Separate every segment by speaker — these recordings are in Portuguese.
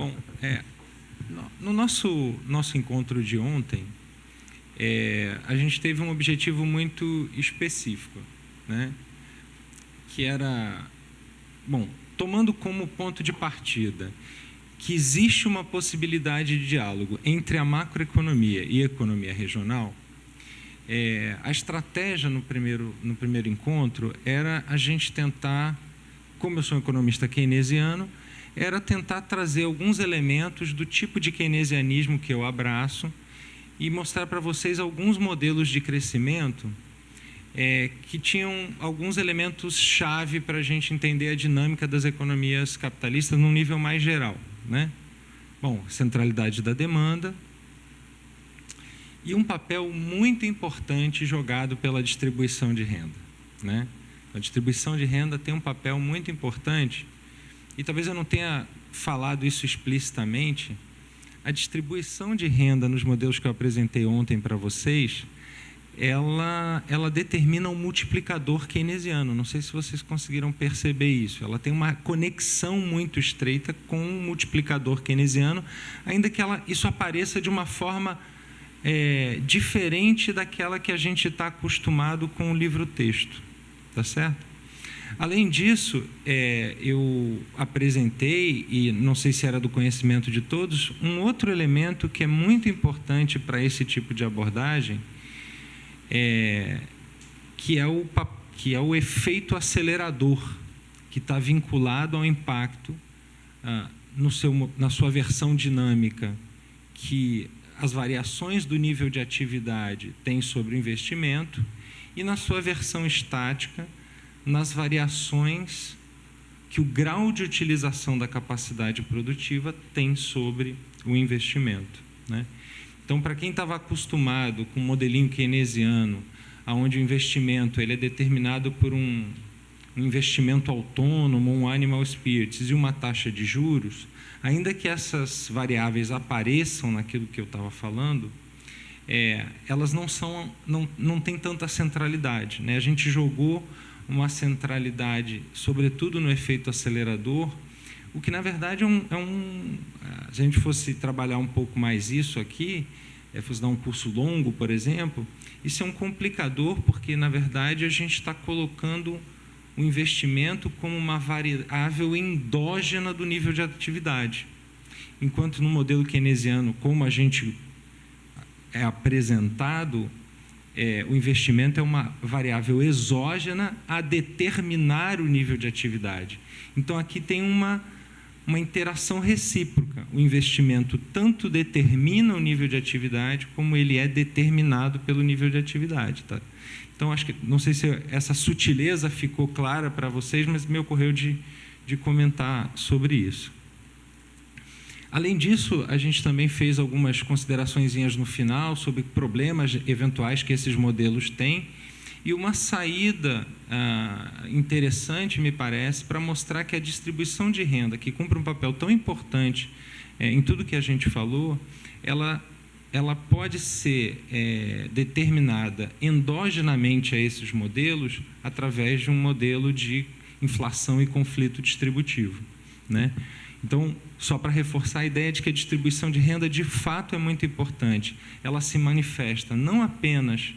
Speaker 1: Bom, no nosso encontro de ontem, a gente teve um objetivo muito específico, né? Que era, bom, tomando como ponto de partida que existe uma possibilidade de diálogo entre a macroeconomia e a economia regional, a estratégia no primeiro encontro era a gente tentar, como eu sou um economista keynesiano, era tentar trazer alguns elementos do tipo de keynesianismo que eu abraço e mostrar para vocês alguns modelos de crescimento que tinham alguns elementos-chave para a gente entender a dinâmica das economias capitalistas num nível mais geral, né? Bom, centralidade da demanda e um papel muito importante jogado pela distribuição de renda, né? A distribuição de renda tem um papel muito importante e talvez eu não tenha falado isso explicitamente. A distribuição de renda nos modelos que eu apresentei ontem para vocês, ela determina um multiplicador keynesiano. Não sei se vocês conseguiram perceber isso. Ela tem uma conexão muito estreita com o multiplicador keynesiano, ainda que isso apareça de uma forma diferente daquela que a gente está acostumado com o livro-texto. Tá certo? Além disso, eu apresentei, e não sei se era do conhecimento de todos, um outro elemento que é muito importante para esse tipo de abordagem, que é o efeito acelerador, que está vinculado ao impacto na sua versão dinâmica, que as variações do nível de atividade têm sobre o investimento, e na sua versão estática, nas variações que o grau de utilização da capacidade produtiva tem sobre o investimento, né? Então, para quem estava acostumado com o modelinho keynesiano, onde o investimento ele é determinado por um investimento autônomo, um animal spirits e uma taxa de juros, ainda que essas variáveis apareçam naquilo que eu estava falando, elas não têm tanta centralidade, né? A gente jogou uma centralidade, sobretudo no efeito acelerador, o que, na verdade, se a gente fosse trabalhar um pouco mais isso aqui, fosse dar um curso longo, por exemplo, isso é um complicador, porque, na verdade, a gente está colocando o investimento como uma variável endógena do nível de atividade. Enquanto no modelo keynesiano, como a gente é apresentado, o investimento é uma variável exógena a determinar o nível de atividade. Então, aqui tem uma interação recíproca. O investimento tanto determina o nível de atividade, como ele é determinado pelo nível de atividade. Tá? Então, não sei se essa sutileza ficou clara para vocês, mas me ocorreu de comentar sobre isso. Além disso, a gente também fez algumas consideraçõezinhas no final sobre problemas eventuais que esses modelos têm e uma saída interessante, me parece, para mostrar que a distribuição de renda, que cumpre um papel tão importante em tudo que a gente falou, ela pode ser determinada endogenamente a esses modelos através de um modelo de inflação e conflito distributivo, né? Então, só para reforçar a ideia de que a distribuição de renda, de fato, é muito importante. Ela se manifesta não apenas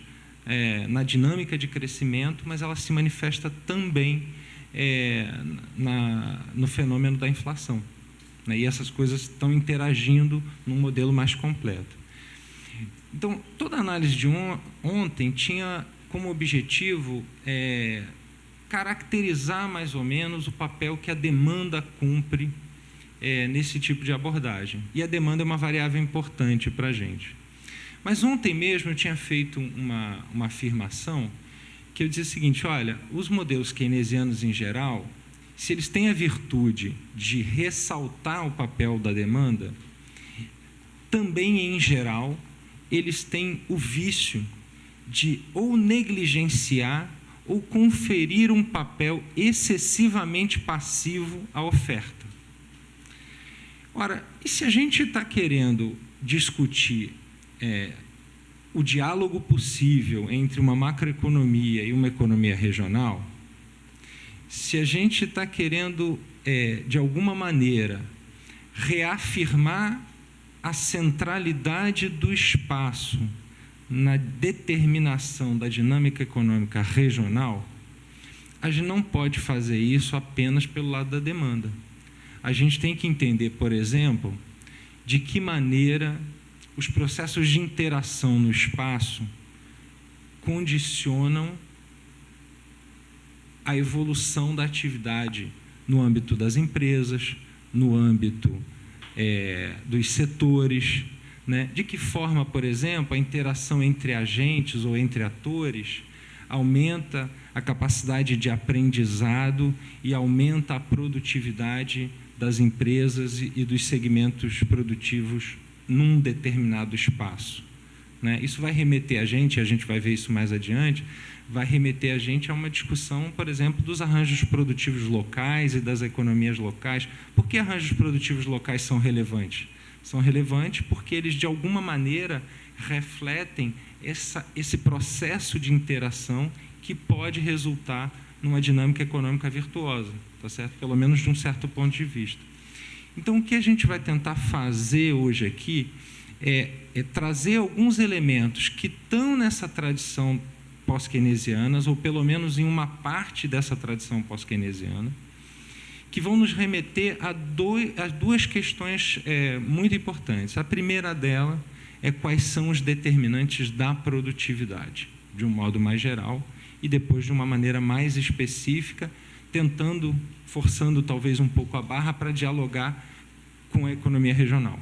Speaker 1: na dinâmica de crescimento, mas ela se manifesta também no fenômeno da inflação, né? E essas coisas estão interagindo num modelo mais completo. Então, toda a análise de ontem tinha como objetivo caracterizar mais ou menos o papel que a demanda cumpre nesse tipo de abordagem. E a demanda é uma variável importante para a gente. Mas ontem mesmo eu tinha feito uma afirmação que eu dizia o seguinte: olha, os modelos keynesianos em geral, se eles têm a virtude de ressaltar o papel da demanda, também, em geral, eles têm o vício de ou negligenciar ou conferir um papel excessivamente passivo à oferta. Ora, e se a gente está querendo discutir o diálogo possível entre uma macroeconomia e uma economia regional, se a gente está querendo, de alguma maneira, reafirmar a centralidade do espaço na determinação da dinâmica econômica regional, a gente não pode fazer isso apenas pelo lado da demanda. A gente tem que entender, por exemplo, de que maneira os processos de interação no espaço condicionam a evolução da atividade no âmbito das empresas, no âmbito dos setores, né? De que forma, por exemplo, a interação entre agentes ou entre atores aumenta a capacidade de aprendizado e aumenta a produtividade das empresas e dos segmentos produtivos num determinado espaço, né? Isso vai remeter a gente vai ver isso mais adiante, vai remeter a gente a uma discussão, por exemplo, dos arranjos produtivos locais e das economias locais. Por que arranjos produtivos locais são relevantes? São relevantes porque eles, de alguma maneira, refletem esse processo de interação que pode resultar numa dinâmica econômica virtuosa, tá certo? Pelo menos de um certo ponto de vista. Então, o que a gente vai tentar fazer hoje aqui é trazer alguns elementos que estão nessa tradição pós-keynesiana, ou pelo menos em uma parte dessa tradição pós-keynesiana, que vão nos remeter a duas questões muito importantes. A primeira dela é quais são os determinantes da produtividade, de um modo mais geral, e depois de uma maneira mais específica, forçando talvez um pouco a barra para dialogar com a economia regional.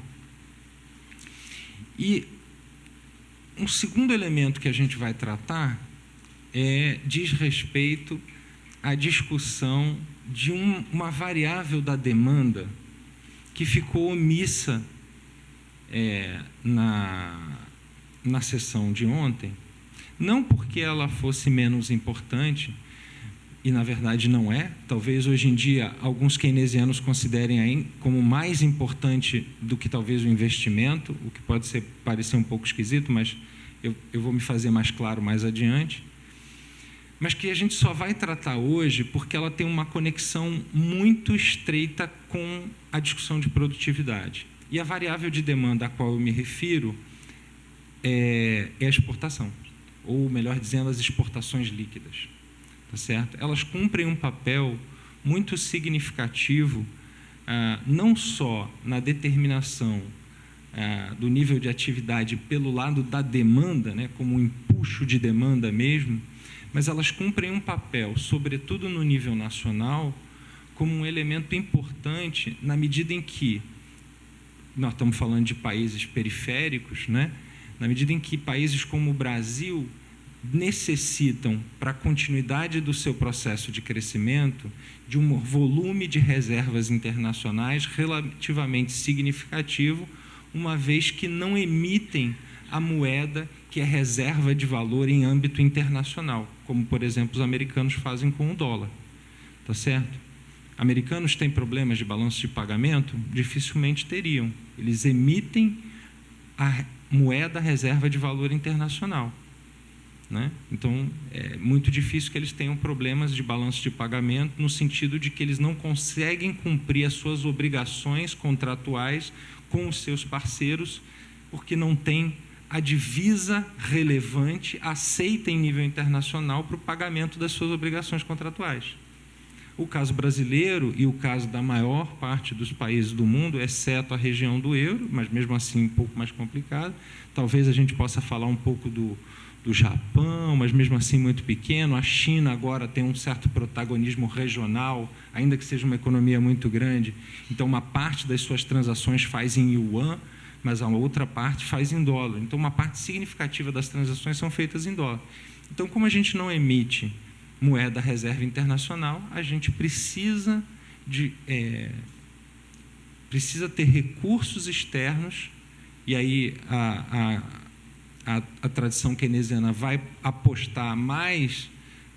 Speaker 1: E um segundo elemento que a gente vai tratar diz respeito à discussão de uma variável da demanda que ficou omissa na sessão de ontem, não porque ela fosse menos importante, e na verdade não é, talvez hoje em dia alguns keynesianos considerem como mais importante do que talvez o investimento, o que pode parecer um pouco esquisito, mas eu vou me fazer mais claro mais adiante, mas que a gente só vai tratar hoje porque ela tem uma conexão muito estreita com a discussão de produtividade. E a variável de demanda a qual eu me refiro é a exportação, ou melhor dizendo, as exportações líquidas. Tá certo? Elas cumprem um papel muito significativo, não só na determinação do nível de atividade pelo lado da demanda, né, como um empuxo de demanda mesmo, mas elas cumprem um papel, sobretudo no nível nacional, como um elemento importante na medida em que, nós estamos falando de países periféricos, né, na medida em que países como o Brasil necessitam, para a continuidade do seu processo de crescimento, de um volume de reservas internacionais relativamente significativo, uma vez que não emitem a moeda que é reserva de valor em âmbito internacional, como, por exemplo, os americanos fazem com o dólar. Tá certo? Americanos têm problemas de balanço de pagamento? Dificilmente teriam. Eles emitem a moeda reserva de valor internacional, né? Então, é muito difícil que eles tenham problemas de balanço de pagamento, no sentido de que eles não conseguem cumprir as suas obrigações contratuais com os seus parceiros, porque não têm a divisa relevante aceita em nível internacional para o pagamento das suas obrigações contratuais. O caso brasileiro e o caso da maior parte dos países do mundo, exceto a região do euro, mas mesmo assim um pouco mais complicado. Talvez a gente possa falar um pouco do Japão, mas mesmo assim muito pequeno. A China agora tem um certo protagonismo regional, ainda que seja uma economia muito grande. Então, uma parte das suas transações faz em yuan, mas a outra parte faz em dólar. Então, uma parte significativa das transações são feitas em dólar. Então, como a gente não emite moeda reserva internacional, a gente precisa ter recursos externos, e aí a tradição keynesiana vai apostar mais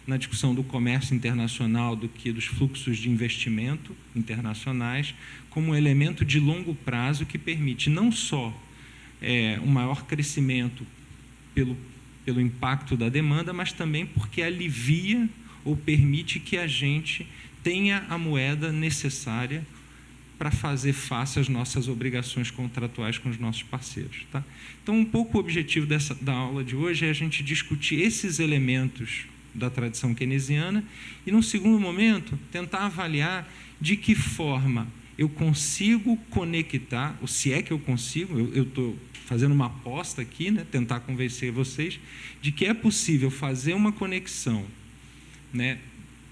Speaker 1: na discussão do comércio internacional do que dos fluxos de investimento internacionais, como um elemento de longo prazo que permite não só um maior crescimento pelo impacto da demanda, mas também porque alivia ou permite que a gente tenha a moeda necessária para fazer face às nossas obrigações contratuais com os nossos parceiros. Tá? Então, um pouco o objetivo da aula de hoje é a gente discutir esses elementos da tradição keynesiana e, num segundo momento, tentar avaliar de que forma eu consigo conectar, ou se é que eu consigo, eu estou fazendo uma aposta aqui, né, tentar convencer vocês de que é possível fazer uma conexão, né,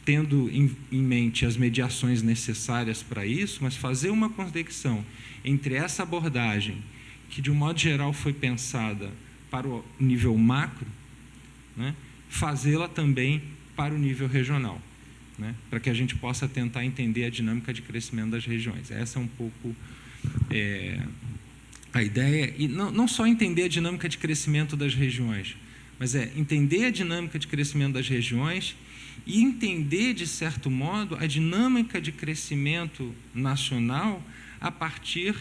Speaker 1: tendo em mente as mediações necessárias para isso, mas fazer uma conexão entre essa abordagem, que de um modo geral foi pensada para o nível macro, né, fazê-la também para o nível regional, né, para que a gente possa tentar entender a dinâmica de crescimento das regiões. Essa é um pouco a ideia, e não só entender a dinâmica de crescimento das regiões, mas entender a dinâmica de crescimento das regiões e entender, de certo modo, a dinâmica de crescimento nacional a partir,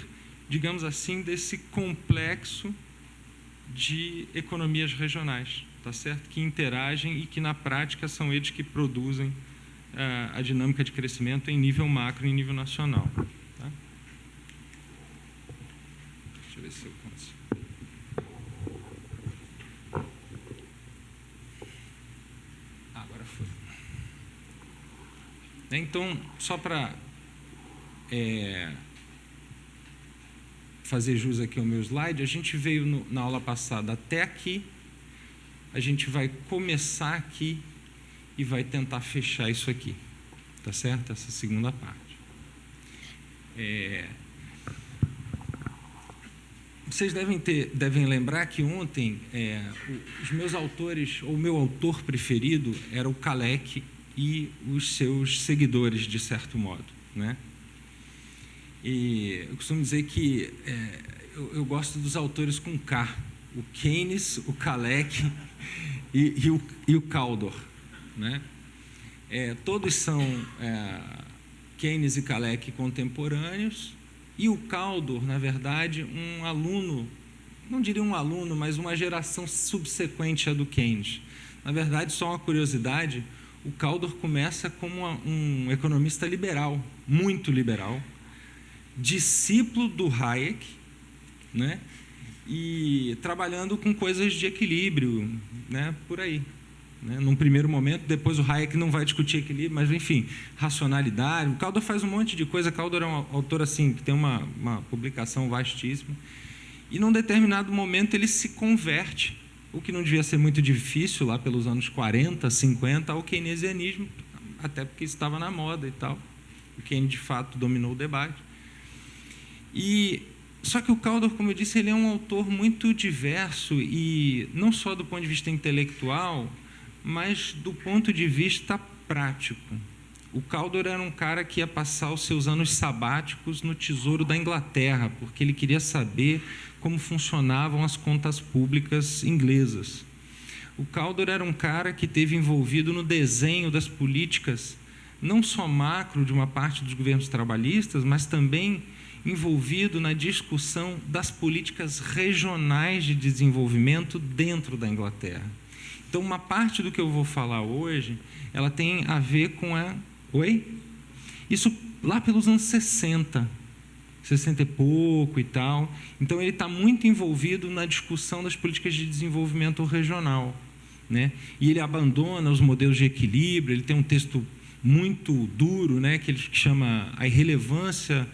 Speaker 1: digamos assim, desse complexo de economias regionais, tá certo? Que interagem e que, na prática, são eles que produzem a dinâmica de crescimento em nível macro e em nível nacional. Tá? Deixa eu ver se eu consigo. Agora foi. Então, só para fazer jus aqui ao meu slide, a gente veio na aula passada até aqui, a gente vai começar aqui e vai tentar fechar isso aqui, tá certo? Essa segunda parte. Vocês devem lembrar que ontem os meus autores, ou o meu autor preferido era o Kalecki e os seus seguidores, de certo modo, né? E eu costumo dizer que eu gosto dos autores com K, o Keynes, o Kalecki e o Caldor, né? Todos são Keynes e Kalecki contemporâneos, e o Caldor, na verdade, um aluno, não diria um aluno, mas uma geração subsequente à do Keynes. Na verdade, só uma curiosidade, o Caldor começa como um economista liberal, muito liberal, discípulo do Hayek, né? E trabalhando com coisas de equilíbrio, né? Por aí. Né? Num primeiro momento, depois o Hayek não vai discutir equilíbrio, mas, enfim, racionalidade. O Caldor faz um monte de coisa. Caldor é um autor assim, que tem uma publicação vastíssima. E, num determinado momento, ele se converte, o que não devia ser muito difícil, lá pelos anos 40, 50, ao keynesianismo, até porque estava na moda e tal. O Keynes, de fato, dominou o debate. Só que o Caldor, como eu disse, ele é um autor muito diverso, e não só do ponto de vista intelectual, mas do ponto de vista prático. O Caldor era um cara que ia passar os seus anos sabáticos no Tesouro da Inglaterra, porque ele queria saber como funcionavam as contas públicas inglesas. O Caldor era um cara que esteve envolvido no desenho das políticas, não só macro de uma parte dos governos trabalhistas, mas também envolvido na discussão das políticas regionais de desenvolvimento dentro da Inglaterra. Então, uma parte do que eu vou falar hoje, ela tem a ver com isso lá pelos anos 60 e pouco e tal. Então, ele está muito envolvido na discussão das políticas de desenvolvimento regional, né? E ele abandona os modelos de equilíbrio. Ele tem um texto muito duro, né, que ele chama A Irrelevância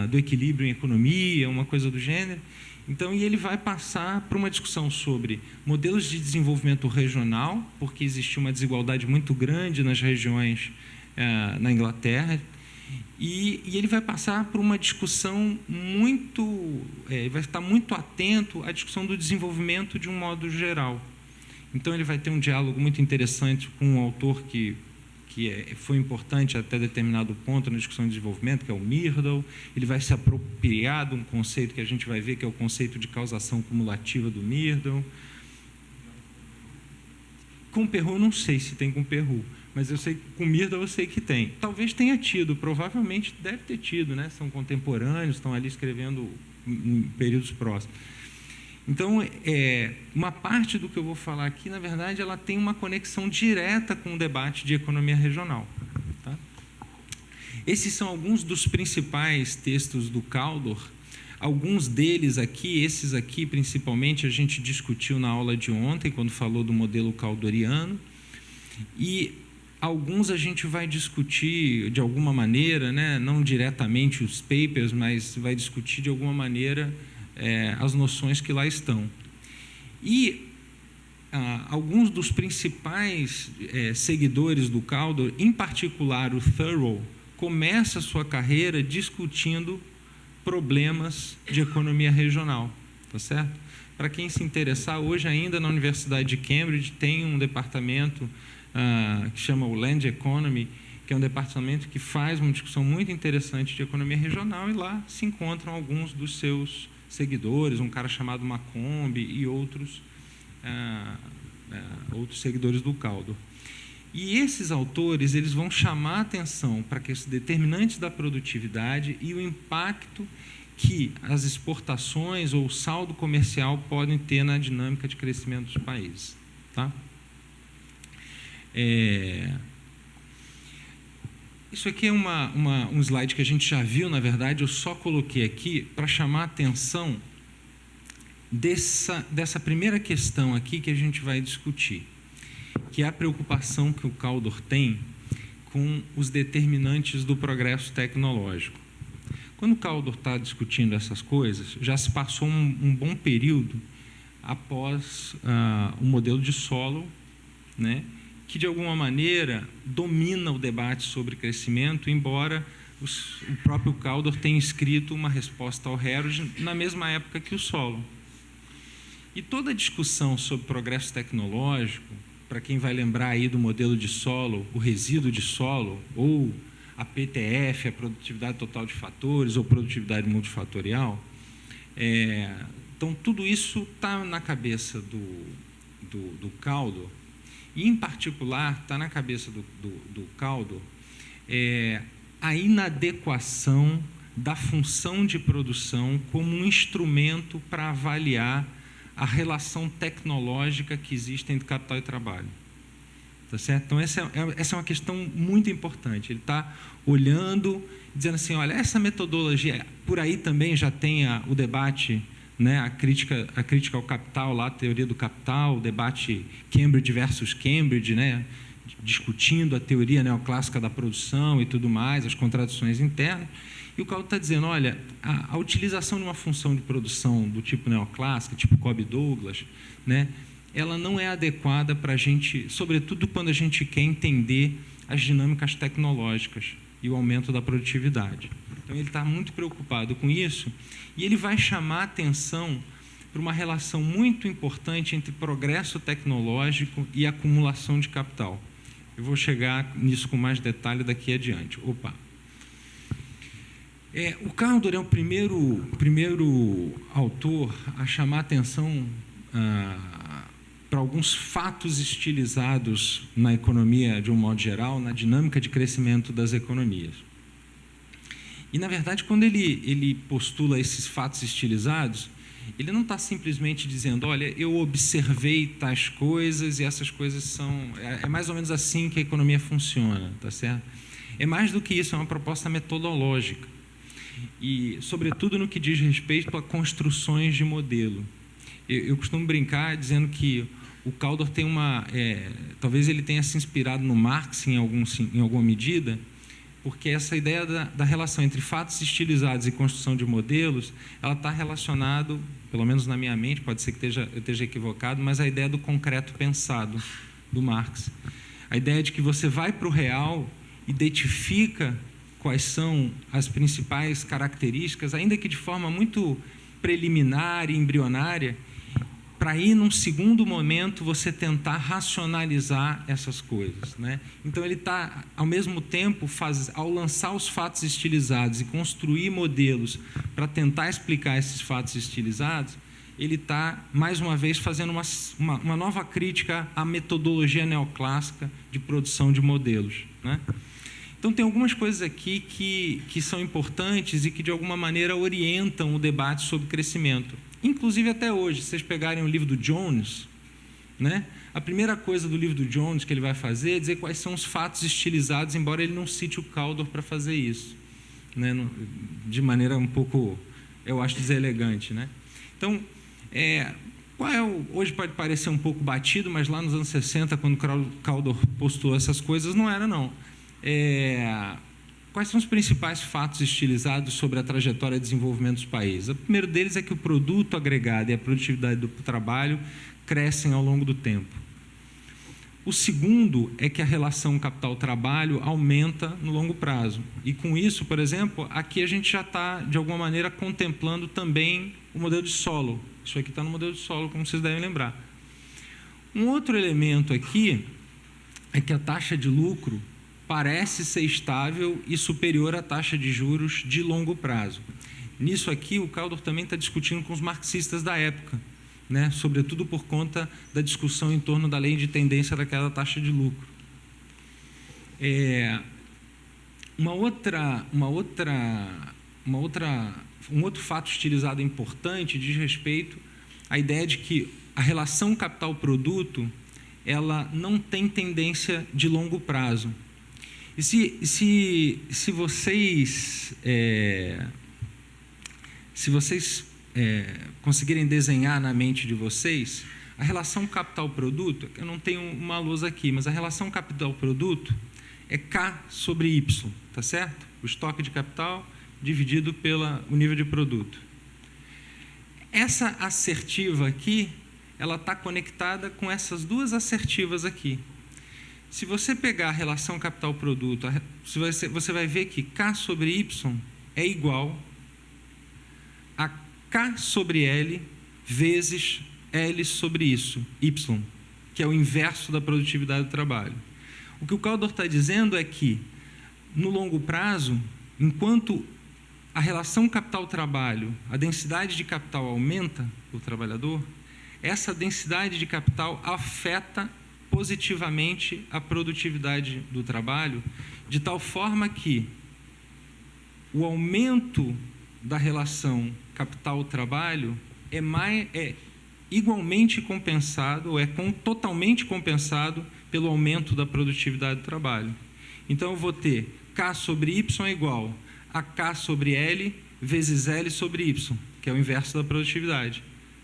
Speaker 1: do Equilíbrio em Economia, uma coisa do gênero. Então, e ele vai passar por uma discussão sobre modelos de desenvolvimento regional, porque existiu uma desigualdade muito grande nas regiões na Inglaterra, e ele vai passar por uma discussão vai estar muito atento à discussão do desenvolvimento de um modo geral. Então, ele vai ter um diálogo muito interessante com um autor que foi importante até determinado ponto na discussão de desenvolvimento, que é o Myrdal. Ele vai se apropriar de um conceito que a gente vai ver, que é o conceito de causação cumulativa do Myrdal. Com Perroux, não sei se tem com Perroux, mas eu sei que com Myrdal eu sei que tem. Talvez tenha tido, provavelmente deve ter tido, né? São contemporâneos, estão ali escrevendo em períodos próximos. Então, uma parte do que eu vou falar aqui, na verdade, ela tem uma conexão direta com o debate de economia regional. Tá? Esses são alguns dos principais textos do Kaldor. Alguns deles aqui, esses aqui principalmente, a gente discutiu na aula de ontem, quando falou do modelo kaldoriano, e alguns a gente vai discutir de alguma maneira, né? Não diretamente os papers, mas vai discutir de alguma maneira as noções que lá estão. E alguns dos principais seguidores do Kaldor, em particular o Thoreau, começa a sua carreira discutindo problemas de economia regional, tá certo? Para quem se interessar, hoje ainda na Universidade de Cambridge tem um departamento que chama o Land Economy, que é um departamento que faz uma discussão muito interessante de economia regional, e lá se encontram alguns dos seus seguidores, um cara chamado Macomb e outros seguidores do Kaldor. E esses autores, eles vão chamar a atenção para que os determinantes da produtividade e o impacto que as exportações ou o saldo comercial podem ter na dinâmica de crescimento dos países. Tá? Isso aqui é um slide que a gente já viu, na verdade, eu só coloquei aqui para chamar a atenção dessa primeira questão aqui que a gente vai discutir, que é a preocupação que o Kaldor tem com os determinantes do progresso tecnológico. Quando o Kaldor está discutindo essas coisas, já se passou um bom período após o modelo de Solow, né, que de alguma maneira domina o debate sobre crescimento, embora o próprio Kaldor tenha escrito uma resposta ao Herod na mesma época que o Solow. E toda a discussão sobre progresso tecnológico, para quem vai lembrar aí do modelo de Solow, o resíduo de Solow, ou a PTF, a produtividade total de fatores, ou produtividade multifatorial, então tudo isso está na cabeça do Kaldor, e em particular está na cabeça do Kaldor a inadequação da função de produção como um instrumento para avaliar a relação tecnológica que existe entre capital e trabalho. Tá certo? Então, essa é uma questão muito importante. Ele está olhando, dizendo assim, olha, essa metodologia, por aí também já tem o debate, né, a crítica ao capital, lá, a teoria do capital, o debate Cambridge versus Cambridge, né, discutindo a teoria neoclássica da produção e tudo mais, as contradições internas. E o Kaldor está dizendo, olha, a utilização de uma função de produção do tipo neoclássica, tipo Cobb-Douglas, né, ela não é adequada para a gente, sobretudo quando a gente quer entender as dinâmicas tecnológicas e o aumento da produtividade. Então, ele está muito preocupado com isso, e ele vai chamar a atenção para uma relação muito importante entre progresso tecnológico e acumulação de capital. Eu vou chegar nisso com mais detalhe daqui adiante. O Kaldor é o primeiro autor a chamar a atenção para alguns fatos estilizados na economia, de um modo geral, na dinâmica de crescimento das economias. E, na verdade, quando ele postula esses fatos estilizados, ele não está simplesmente dizendo, olha, eu observei tais coisas e essas coisas são... É mais ou menos assim que a economia funciona, tá certo? É mais do que isso, é uma proposta metodológica. E, sobretudo, no que diz respeito a construções de modelo. Eu costumo brincar dizendo que o Kaldor tem talvez ele tenha se inspirado no Marx em alguma medida, porque essa ideia da relação entre fatos estilizados e construção de modelos, ela está relacionada, pelo menos na minha mente, pode ser que eu esteja equivocado, mas a ideia do concreto pensado, do Marx. A ideia de que você vai para o real, identifica quais são as principais características, ainda que de forma muito preliminar e embrionária, para aí, num segundo momento, você tentar racionalizar essas coisas, né? Então, ele está, ao mesmo tempo, ao lançar os fatos estilizados e construir modelos para tentar explicar esses fatos estilizados, ele está, mais uma vez, fazendo uma nova crítica à metodologia neoclássica de produção de modelos, né? Então, tem algumas coisas aqui que são importantes e que, de alguma maneira, orientam o debate sobre crescimento. Inclusive, até hoje, se vocês pegarem o livro do Jones, né? A primeira coisa do livro do Jones que ele vai fazer é dizer quais são os fatos estilizados, embora ele não cite o Caldor para fazer isso, né? De maneira um pouco, eu acho, deselegante, né? Então, hoje pode parecer um pouco batido, mas lá nos anos 60, quando Caldor postulou essas coisas, não era, não. Quais são os principais fatos estilizados sobre a trajetória de desenvolvimento dos países? O primeiro deles é que o produto agregado e a produtividade do trabalho crescem ao longo do tempo. O segundo é que a relação capital-trabalho aumenta no longo prazo. E com isso, por exemplo, aqui a gente já está, de alguma maneira, contemplando também o modelo de Solow. Isso aqui está no modelo de Solow, como vocês devem lembrar. Um outro elemento aqui é que a taxa de lucro parece ser estável e superior à taxa de juros de longo prazo. Nisso aqui, o Caldor também está discutindo com os marxistas da época, né? Sobretudo por conta da discussão em torno da lei de tendência daquela taxa de lucro. Um outro fato estilizado importante diz respeito à ideia de que a relação capital-produto ela não tem tendência de longo prazo. E se vocês conseguirem desenhar na mente de vocês, a relação capital-produto, eu não tenho uma lousa aqui, mas a relação capital-produto é K sobre Y, tá certo? O estoque de capital dividido pelo nível de produto. Essa assertiva aqui, ela está conectada com essas duas assertivas aqui. Se você pegar a relação capital-produto, você vai ver que K sobre Y é igual a K sobre L vezes L sobre isso, Y, que é o inverso da produtividade do trabalho. O que o Caldor está dizendo é que, no longo prazo, enquanto a relação capital-trabalho, a densidade de capital aumenta o trabalhador, essa densidade de capital afeta positivamente a produtividade do trabalho, de tal forma que o aumento da relação capital-trabalho é igualmente compensado, ou totalmente compensado pelo aumento da produtividade do trabalho. Então, eu vou ter K sobre Y igual a K sobre L vezes L sobre Y, que é o inverso da produtividade.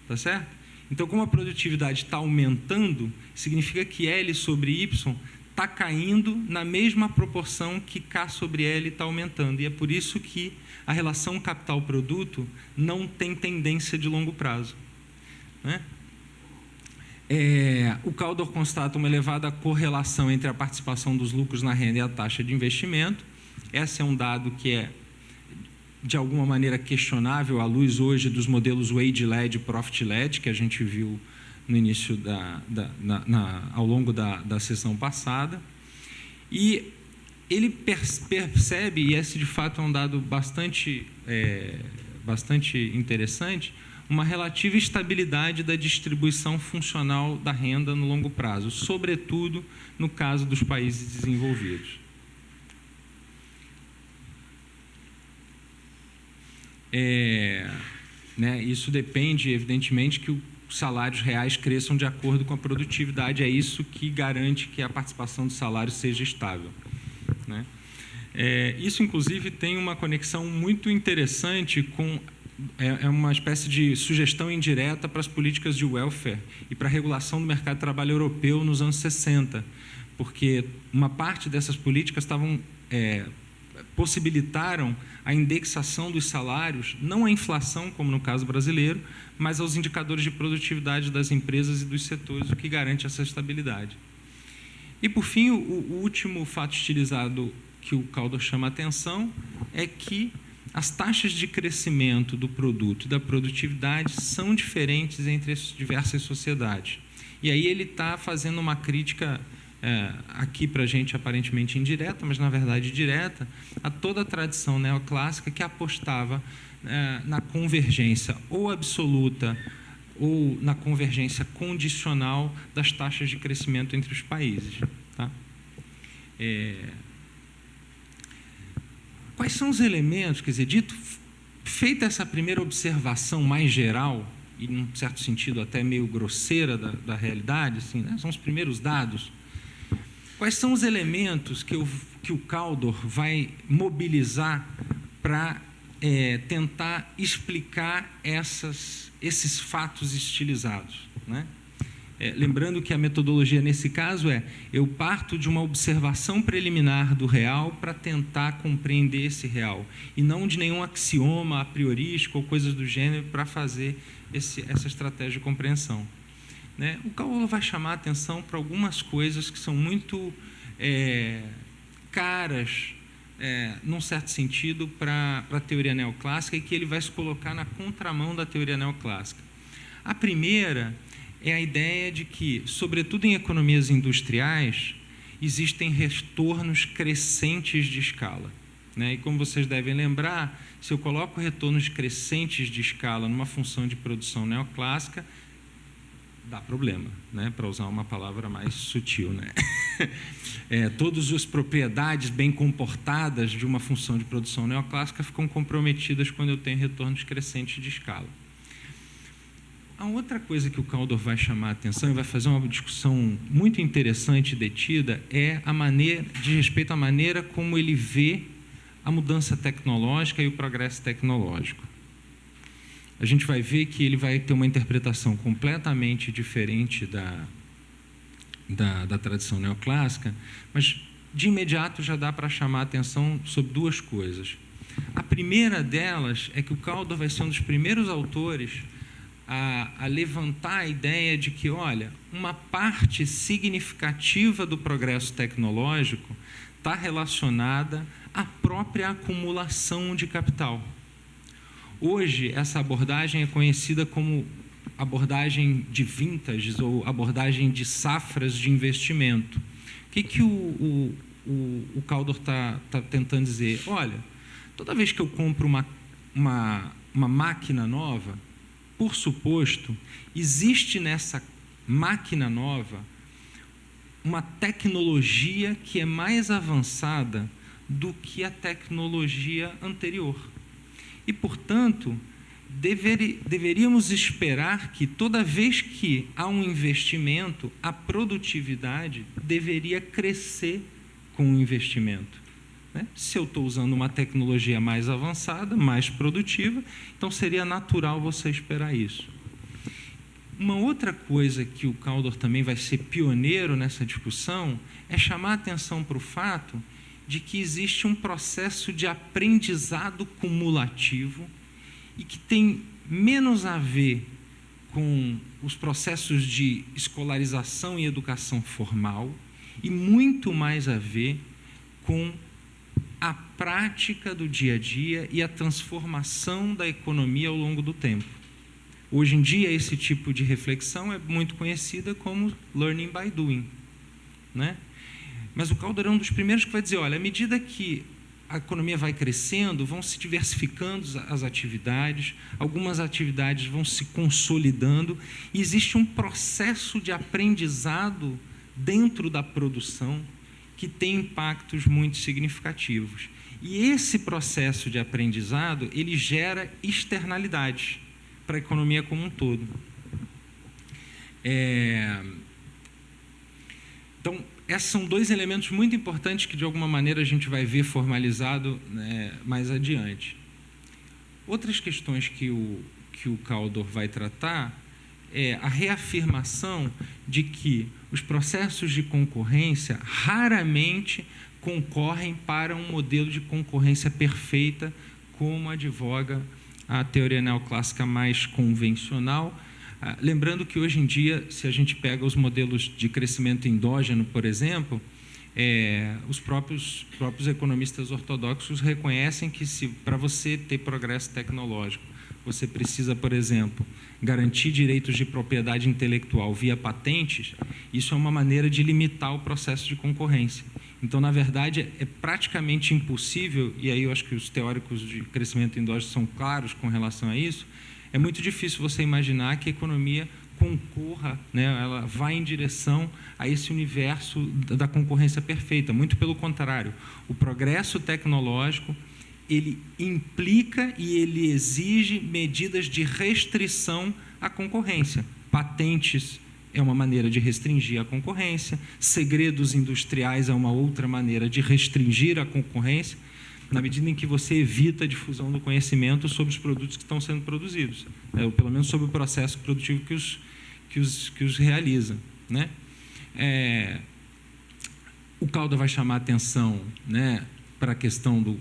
Speaker 1: Tá certo? Então, como a produtividade está aumentando, significa que L sobre Y está caindo na mesma proporção que K sobre L está aumentando. E é por isso que a relação capital-produto não tem tendência de longo prazo, né? O Caldor constata uma elevada correlação entre a participação dos lucros na renda e a taxa de investimento. Esse é um dado que é, de alguma maneira, questionável à luz hoje dos modelos Wage-led e Profit-led, que a gente viu no início ao longo da sessão passada. E ele percebe, e esse de fato é um dado bastante interessante, uma relativa estabilidade da distribuição funcional da renda no longo prazo, sobretudo no caso dos países desenvolvidos. Isso depende, evidentemente, que os salários reais cresçam de acordo com a produtividade. É isso que garante que a participação do salário seja estável, né? Isso, inclusive, tem uma conexão muito interessante com... É uma espécie de sugestão indireta para as políticas de welfare e para a regulação do mercado de trabalho europeu nos anos 60, porque uma parte dessas políticas possibilitaram a indexação dos salários, não à inflação, como no caso brasileiro, mas aos indicadores de produtividade das empresas e dos setores, o que garante essa estabilidade. E, por fim, o último fato estilizado que o Caldor chama a atenção é que as taxas de crescimento do produto e da produtividade são diferentes entre as diversas sociedades. E aí ele está fazendo uma crítica, aqui para a gente aparentemente indireta, mas na verdade direta, a toda a tradição neoclássica que apostava na convergência ou absoluta ou na convergência condicional das taxas de crescimento entre os países. Tá? Quais são os elementos, quer dizer, feita essa primeira observação mais geral, e num certo sentido até meio grosseira da realidade, assim, né? São os primeiros dados. Quais são os elementos que o Kaldor vai mobilizar para tentar explicar esses fatos estilizados, né? Lembrando que a metodologia, nesse caso, eu parto de uma observação preliminar do real para tentar compreender esse real, e não de nenhum axioma a priorístico ou coisas do gênero para fazer essa estratégia de compreensão, né? O Kaldor vai chamar a atenção para algumas coisas que são muito caras, num certo sentido, para a teoria neoclássica, e que ele vai se colocar na contramão da teoria neoclássica. A primeira é a ideia de que, sobretudo em economias industriais, existem retornos crescentes de escala, né? E como vocês devem lembrar, se eu coloco retornos crescentes de escala numa função de produção neoclássica, dá problema, né? Para usar uma palavra mais sutil, né? Todas as propriedades bem comportadas de uma função de produção neoclássica ficam comprometidas quando eu tenho retornos crescentes de escala. A outra coisa que o Kaldor vai chamar a atenção e vai fazer uma discussão muito interessante e detida diz respeito à maneira como ele vê a mudança tecnológica e o progresso tecnológico. A gente vai ver que ele vai ter uma interpretação completamente diferente da tradição neoclássica, mas de imediato já dá para chamar a atenção sobre duas coisas. A primeira delas é que o Kaldor vai ser um dos primeiros autores a levantar a ideia de que, olha, uma parte significativa do progresso tecnológico está relacionada à própria acumulação de capital. Hoje, essa abordagem é conhecida como abordagem de vintages ou abordagem de safras de investimento. O que o Kaldor está tentando dizer? Olha, toda vez que eu compro uma máquina nova, por suposto, existe nessa máquina nova uma tecnologia que é mais avançada do que a tecnologia anterior. E, portanto, deveríamos esperar que toda vez que há um investimento, a produtividade deveria crescer com o investimento, né? Se eu estou usando uma tecnologia mais avançada, mais produtiva, então seria natural você esperar isso. Uma outra coisa que o Kaldor também vai ser pioneiro nessa discussão é chamar a atenção para o fato de que existe um processo de aprendizado cumulativo e que tem menos a ver com os processos de escolarização e educação formal e muito mais a ver com a prática do dia a dia e a transformação da economia ao longo do tempo. Hoje em dia, esse tipo de reflexão é muito conhecida como learning by doing, né? Mas o Kaldor é um dos primeiros que vai dizer, olha, à medida que a economia vai crescendo, vão se diversificando as atividades, algumas atividades vão se consolidando, e existe um processo de aprendizado dentro da produção que tem impactos muito significativos. E esse processo de aprendizado, ele gera externalidades para a economia como um todo. Então, esses são dois elementos muito importantes que, de alguma maneira, a gente vai ver formalizado, né, mais adiante. Outras questões que o Kaldor vai tratar é a reafirmação de que os processos de concorrência raramente concorrem para um modelo de concorrência perfeita, como advoga a teoria neoclássica mais convencional. Lembrando que, hoje em dia, se a gente pega os modelos de crescimento endógeno, por exemplo, os próprios economistas ortodoxos reconhecem que, para você ter progresso tecnológico, você precisa, por exemplo, garantir direitos de propriedade intelectual via patentes. Isso é uma maneira de limitar o processo de concorrência. Então, na verdade, é praticamente impossível, e aí eu acho que os teóricos de crescimento endógeno são claros com relação a isso, é muito difícil você imaginar que a economia concorra, né, ela vai em direção a esse universo da concorrência perfeita. Muito pelo contrário, o progresso tecnológico, ele implica e ele exige medidas de restrição a concorrência. Patentes é uma maneira de restringir a concorrência, segredos industriais é uma outra maneira de restringir a concorrência, na medida em que você evita a difusão do conhecimento sobre os produtos que estão sendo produzidos, ou pelo menos sobre o processo produtivo que os realiza, né? O Calder vai chamar a atenção, né, para a questão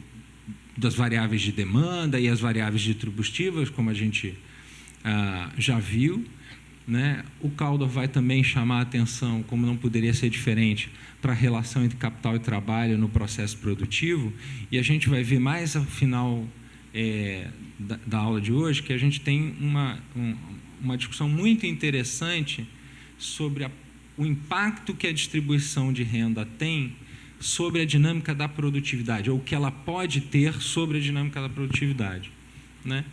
Speaker 1: das variáveis de demanda e as variáveis distributivas, como a gente já viu, né? O Calder vai também chamar a atenção, como não poderia ser diferente, para a relação entre capital e trabalho no processo produtivo, e a gente vai ver mais ao final da aula de hoje que a gente tem uma discussão muito interessante sobre o impacto que a distribuição de renda tem sobre a dinâmica da produtividade, ou o que ela pode ter sobre a dinâmica da produtividade, né?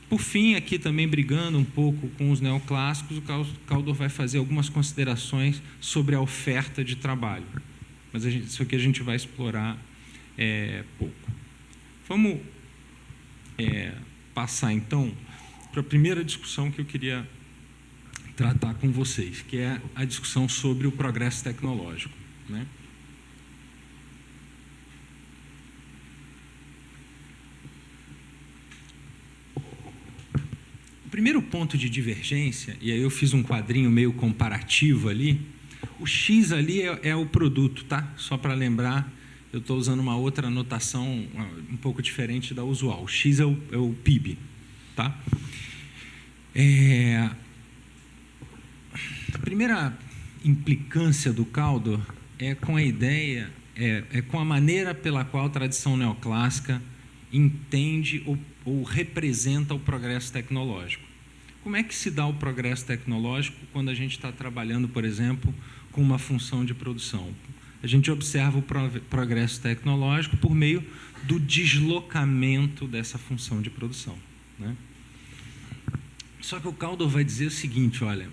Speaker 1: Por fim, aqui também brigando um pouco com os neoclássicos, o Calder vai fazer algumas considerações sobre a oferta de trabalho. Mas isso aqui a gente vai explorar pouco. Vamos passar, então, para a primeira discussão que eu queria tratar com vocês, que é a discussão sobre o progresso tecnológico, né? O primeiro ponto de divergência, e aí eu fiz um quadrinho meio comparativo ali, o X ali é o produto, tá? Só para lembrar, eu estou usando uma outra anotação um pouco diferente da usual. O X é o PIB, tá? A primeira implicância do Calder é com a ideia, com a maneira pela qual a tradição neoclássica entende ou representa o progresso tecnológico. Como é que se dá o progresso tecnológico quando a gente está trabalhando, por exemplo, com uma função de produção? A gente observa o progresso tecnológico por meio do deslocamento dessa função de produção, né? Só que o Calder vai dizer o seguinte, olha,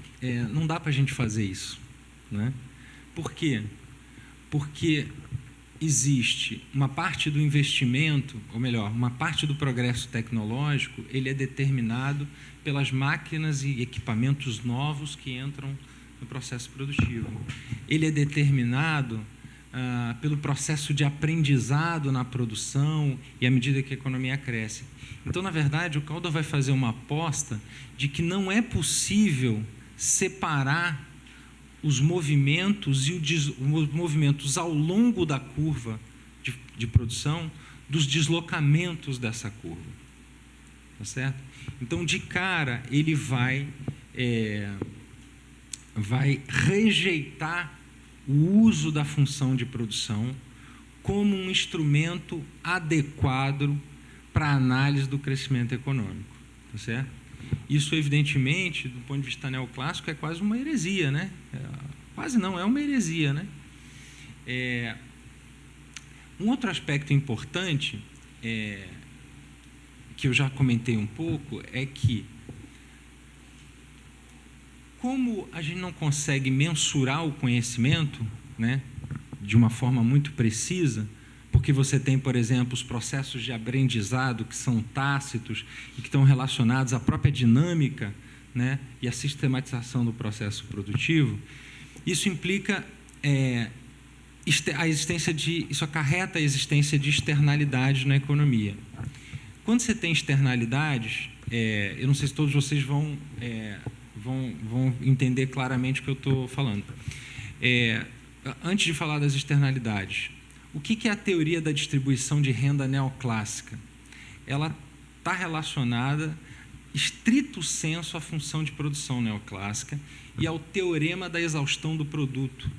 Speaker 1: não dá para a gente fazer isso, né? Por quê? Porque existe uma parte do investimento, ou melhor, uma parte do progresso tecnológico, ele é determinado pelas máquinas e equipamentos novos que entram no processo produtivo. Ele é determinado pelo processo de aprendizado na produção e à medida que a economia cresce. Então, na verdade, o Calder vai fazer uma aposta de que não é possível separar os movimentos e os movimentos ao longo da curva de produção dos deslocamentos dessa curva. Tá certo? Então, de cara, ele vai rejeitar o uso da função de produção como um instrumento adequado para a análise do crescimento econômico. Tá certo? Isso, evidentemente, do ponto de vista neoclássico, é quase uma heresia, né? Quase não, é uma heresia, né? Um outro aspecto importante, que eu já comentei um pouco, é que, como a gente não consegue mensurar o conhecimento, né, de uma forma muito precisa, porque você tem, por exemplo, os processos de aprendizado que são tácitos e que estão relacionados à própria dinâmica, né, e à sistematização do processo produtivo, isso implica isso acarreta a existência de externalidades na economia. Quando você tem externalidades, eu não sei se todos vocês vão entender claramente o que eu estou falando. Antes de falar das externalidades, o que é a teoria da distribuição de renda neoclássica? Ela está relacionada, estrito senso, à função de produção neoclássica e ao teorema da exaustão do produto,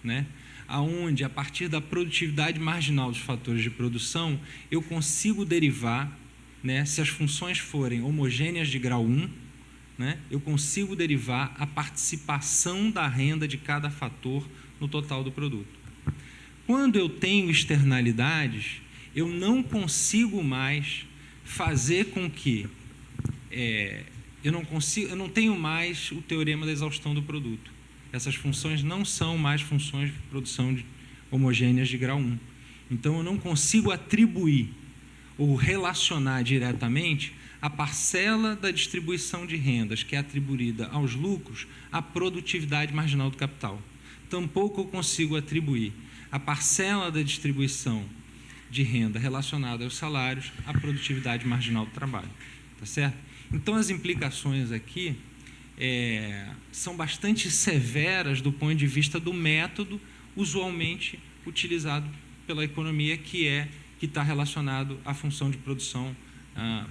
Speaker 1: né? Aonde, a partir da produtividade marginal dos fatores de produção, eu consigo derivar, né, se as funções forem homogêneas de grau 1, né, eu consigo derivar a participação da renda de cada fator no total do produto. Quando eu tenho externalidades, eu não consigo mais fazer com que... eu não tenho mais o teorema da exaustão do produto. Essas funções não são mais funções de produção homogêneas de grau 1. Então, eu não consigo atribuir ou relacionar diretamente a parcela da distribuição de rendas que é atribuída aos lucros à produtividade marginal do capital. Tampouco eu consigo atribuir a parcela da distribuição de renda relacionada aos salários à produtividade marginal do trabalho. Tá certo? Então, as implicações aqui são bastante severas do ponto de vista do método usualmente utilizado pela economia, que está relacionado à função de produção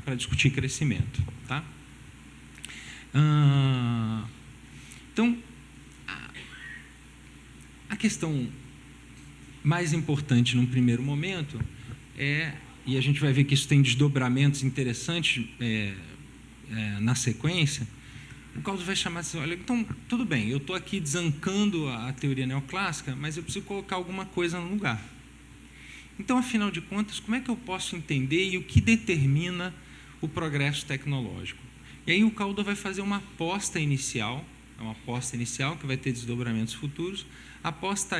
Speaker 1: para discutir crescimento. Tá? Então, a questão mais importante num primeiro momento e a gente vai ver que isso tem desdobramentos interessantes na sequência, o Calder vai chamar assim, olha, então, tudo bem, eu estou aqui desancando a teoria neoclássica, mas eu preciso colocar alguma coisa no lugar. Então, afinal de contas, como é que eu posso entender e o que determina o progresso tecnológico? E aí o Calder vai fazer uma aposta inicial, que vai ter desdobramentos futuros. A aposta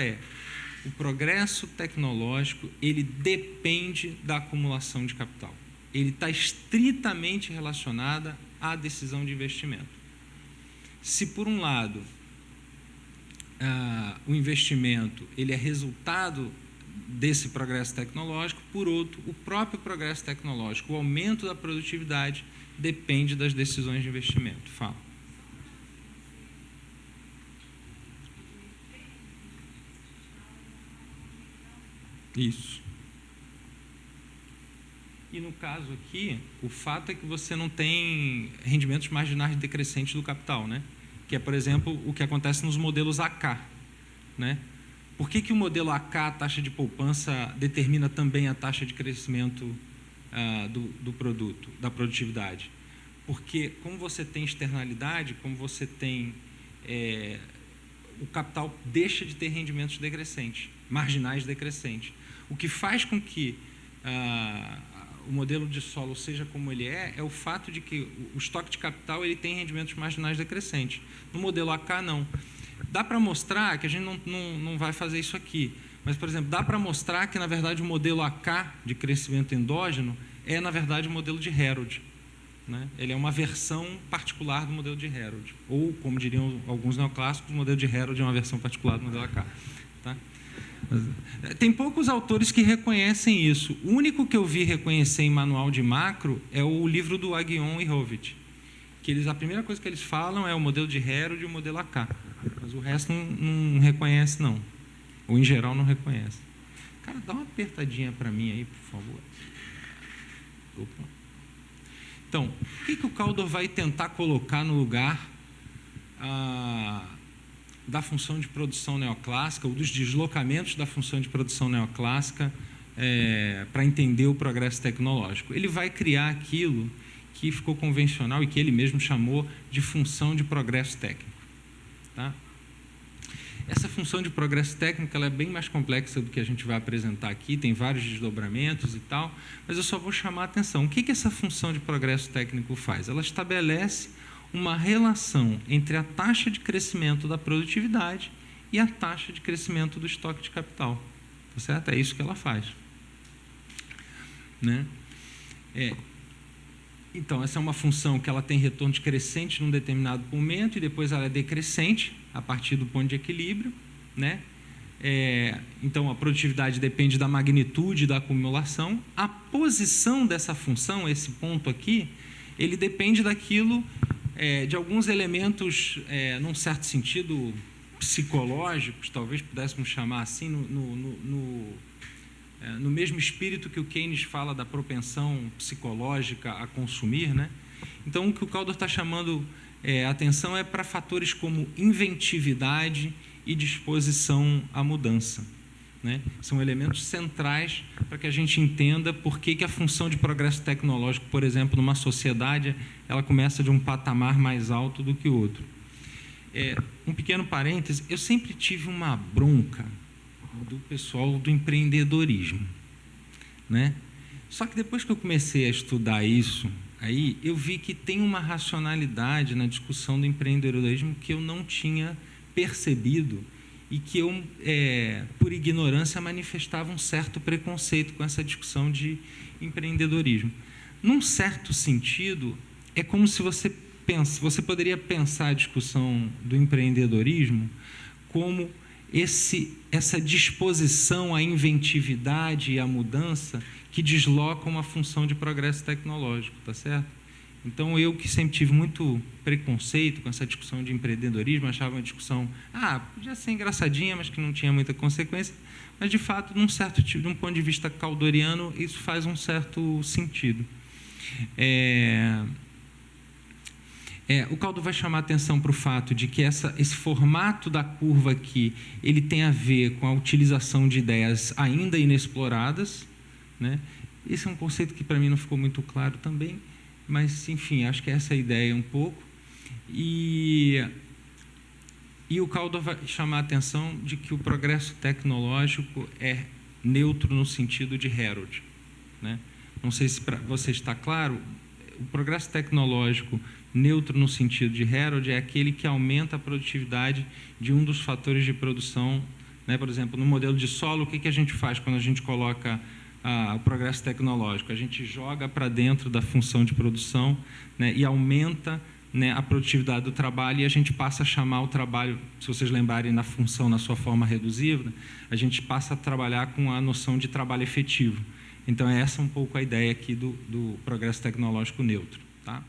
Speaker 1: o progresso tecnológico, ele depende da acumulação de capital. Ele está estritamente relacionado à decisão de investimento. Se, por um lado, o investimento ele é resultado desse progresso tecnológico, por outro, o próprio progresso tecnológico, o aumento da produtividade, depende das decisões de investimento. Fala. Isso. E no caso aqui, o fato é que você não tem rendimentos marginais decrescentes do capital, né? Que é, por exemplo, o que acontece nos modelos AK, né? Por que o modelo AK, a taxa de poupança, determina também a taxa de crescimento do produto, da produtividade? Porque, como você tem externalidade, como você tem... o capital deixa de ter rendimentos decrescentes, marginais decrescentes. O que faz com que o modelo de solo seja como ele é o fato de que o estoque de capital ele tem rendimentos marginais decrescentes. No modelo AK, não. Dá para mostrar que a gente não vai fazer isso aqui, mas, por exemplo, dá para mostrar que, na verdade, o modelo AK de crescimento endógeno na verdade, o modelo de Herold. Né? Ele é uma versão particular do modelo de Herold. Ou, como diriam alguns neoclássicos, o modelo de Herold é uma versão particular do modelo AK. Tá? Tem poucos autores que reconhecem isso. O único que eu vi reconhecer em manual de macro é o livro do Aguillon e Howitt, que a primeira coisa que eles falam é o modelo de Herold e o modelo AK. Mas o resto não reconhece, não. Ou, em geral, não reconhece. Cara, dá uma apertadinha para mim aí, por favor. Opa. Então, o que o Calder vai tentar colocar no lugar da função de produção neoclássica, ou dos deslocamentos da função de produção neoclássica para entender o progresso tecnológico? Ele vai criar aquilo que ficou convencional e que ele mesmo chamou de função de progresso técnico. Tá? Essa função de progresso técnico ela é bem mais complexa do que a gente vai apresentar aqui, tem vários desdobramentos e tal, mas eu só vou chamar a atenção. O que essa função de progresso técnico faz? Ela estabelece uma relação entre a taxa de crescimento da produtividade e a taxa de crescimento do estoque de capital. Tá certo? É isso que ela faz. Né? Então, essa é uma função que ela tem retorno decrescente num determinado momento e depois ela é decrescente a partir do ponto de equilíbrio. Né? Então, a produtividade depende da magnitude da acumulação. A posição dessa função, esse ponto aqui, ele depende daquilo, de alguns elementos, num certo sentido, psicológicos, talvez pudéssemos chamar assim, no mesmo espírito que o Keynes fala da propensão psicológica a consumir. Né? Então, o que o Calder está chamando atenção é para fatores como inventividade e disposição à mudança. Né? São elementos centrais para que a gente entenda por que a função de progresso tecnológico, por exemplo, numa sociedade, ela começa de um patamar mais alto do que o outro. Um pequeno parêntese, eu sempre tive uma bronca do pessoal do empreendedorismo. Né? Só que depois que eu comecei a estudar isso, aí eu vi que tem uma racionalidade na discussão do empreendedorismo que eu não tinha percebido e que eu, por ignorância, manifestava um certo preconceito com essa discussão de empreendedorismo. num certo sentido, é como se você poderia pensar a discussão do empreendedorismo como essa disposição à inventividade e à mudança que desloca uma função de progresso tecnológico, tá certo? Então, eu que sempre tive muito preconceito com essa discussão de empreendedorismo, achava uma discussão, podia ser engraçadinha, mas que não tinha muita consequência, mas, de fato, de um ponto de vista caldoriano, isso faz um certo sentido. O Caldo vai chamar a atenção para o fato de que esse formato da curva aqui, ele tem a ver com a utilização de ideias ainda inexploradas, né? Esse é um conceito que para mim não ficou muito claro também, mas, enfim, acho que essa é a ideia um pouco. E o Caldo vai chamar a atenção de que o progresso tecnológico é neutro no sentido de Herold, né? Não sei se para você está claro, o progresso tecnológico neutro no sentido de Herold é aquele que aumenta a produtividade de um dos fatores de produção, né? Por exemplo, no modelo de solo, o que a gente faz quando a gente coloca o progresso tecnológico? A gente joga para dentro da função de produção, né, e aumenta, né, a produtividade do trabalho, e a gente passa a chamar o trabalho, se vocês lembrarem na função, na sua forma reduziva, a gente passa a trabalhar com a noção de trabalho efetivo. Então, essa é um pouco a ideia aqui do progresso tecnológico neutro, tá?